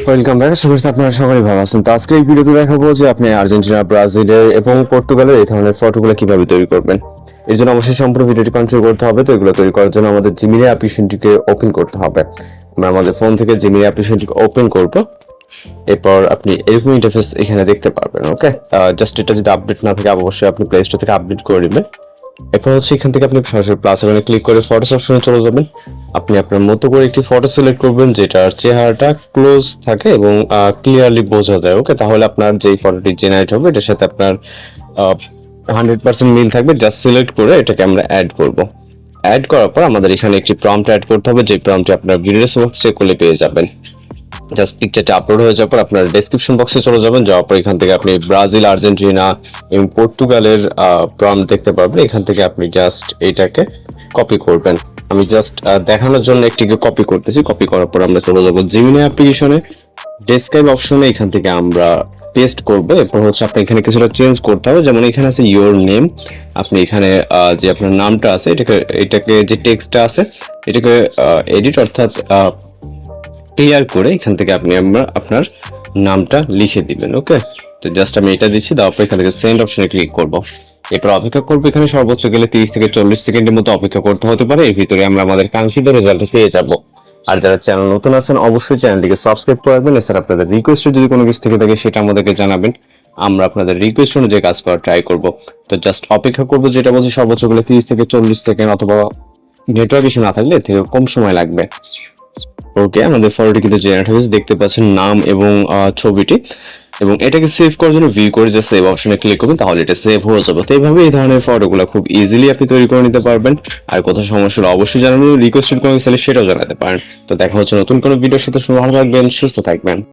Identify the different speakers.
Speaker 1: Welcome back. আশা করছি আপনারা সবাই ভালো আছেন। তো আজকে এই ভিডিওতে দেখাবো যে আপনি আর্জেন্টিনা, ব্রাজিলের এবং পর্তুগালের এই ধরনের ফটোগুলো কিভাবে তৈরি করবেন। এর জন্য অবশ্যই সম্পূর্ণ ভিডিওটি কন্ট্রোল করতে হবে। তো এগুলো তৈরি করার জন্য আমাদের জিমিনি অ্যাপ্লিকেশনটিকে ওপেন করতে হবে। আমরা আমাদের ফোন থেকে জিমিনি অ্যাপ্লিকেশনটিকে ওপেন করব। এরপর আপনি এরকম ইন্টারফেস এখানে দেখতে পারবেন। ওকে, জাস্ট এটা যদি আপডেট না থাকে অবশ্যই আপনি প্লে স্টোর থেকে আপডেট করে নেবেন। এরপর হচ্ছে এখান থেকে আপনি সরাসরি প্লাস আইকনে ক্লিক করে ফটোস অপশনে চলে যাবেন। আপনি আপনার মতো করে একটি ফটো সিলেক্ট করবেন যেটার চেহারাটা ক্লোজ থাকে এবং ক্লিয়ারলি বোঝা যায়। ওকে, তাহলে আপনার যেই ফটোটি জেনারেট হবে এটার সাথে আপনার 100% মিল থাকবে। জাস্ট সিলেক্ট করে এটাকে আমরা অ্যাড করব। অ্যাড করার পর আমাদের এখানে একটি প্রম্পট অ্যাড করতে হবে, যে প্রম্পটটি আপনার ভিডিও বক্স চেক করলে পেয়ে যাবেন। জাস্ট পিকচারটা আপলোড হয়ে যাওয়ার পর আপনার ডেসক্রিপশন বক্সে চলে যাবেন। যাওয়ার পর এখান থেকে আপনি ব্রাজিল, আর্জেন্টিনা এবং পর্তুগালের প্রম্পট দেখতে পারবেন। এখান থেকে আপনি জাস্ট এইটাকে কপি করবেন। আমি জাস্ট দেখানোর জন্য একটিকে কপি করতেছি। কপি করার পর আমরা চলে যাবো জিমিনি অ্যাপ্লিকেশনে, ডেসক্রাইব অপশনে। এখান থেকে আমরা পেস্ট করবো। এরপর হচ্ছে আপনি এখানে কিছুটা চেঞ্জ করতে হবে। যেমন এখানে আছে ইওর নেম, আপনি এখানে যে আপনার নামটা আছে এটাকে যে টেক্সটটা আছে এটাকে এডিট অর্থাৎ ক্লিয়ার করে এখান থেকে আপনি আপনার নামটা লিখে দিবেন। ওকে, তো জাস্ট আমি এটা দিচ্ছি। দেওয়ার পর এখান থেকে সেন্ড অপশনে ক্লিক করব। এরপর অপেক্ষা করবো। এখানে সর্বোচ্চ গেলে 30 থেকে 40 সেকেন্ডের মতো অপেক্ষা করতে হতে পারে। এর ভিতরে আমরা আমাদের কাঙ্ক্ষিত রেজাল্ট পেয়ে যাব। আর যারা চ্যানেল নতুন আছেন অবশ্যই চ্যানেলটিকে সাবস্ক্রাইব করে রাখবেন। এছাড়া আপনাদের রিকোয়েস্টে যদি কোনো কিছু থেকে থাকে সেটা আমাদেরকে জানাবেন। আমরা আপনাদের রিকোয়েস্ট অনুযায়ী কাজ করার ট্রাই করব। তো জাস্ট অপেক্ষা করবো। যেটা বলছি সর্বোচ্চ গেলে 30 থেকে 40 সেকেন্ড, অথবা নেটওয়ার্ক ইস্যু না থাকলে এর থেকে কম সময় লাগবে। ওকে, আমাদের ফটোটি কিন্তু জেনারেট হয়েছে, দেখতে পাচ্ছেন নাম এবং ছবিটি। এবং এটাকে সেভ করার জন্য ভিউ করে যে সেভ অপশনে ক্লিক করবেন, তাহলে এটা সেভ হয়ে যাবে। তো এইভাবে এই ধরনের ফটোগুলো খুব ইজিলি আপনি তৈরি করে নিতে পারবেন। আর কোথাও সমস্যা হলে অবশ্যই জানাবেন, রিকোয়েস্টেড কোনো সেটাও জানাতে পারেন। তো দেখা হচ্ছে নতুন কোনো ভিডিওর সাথে। ভালো থাকবেন, সুস্থ থাকবেন।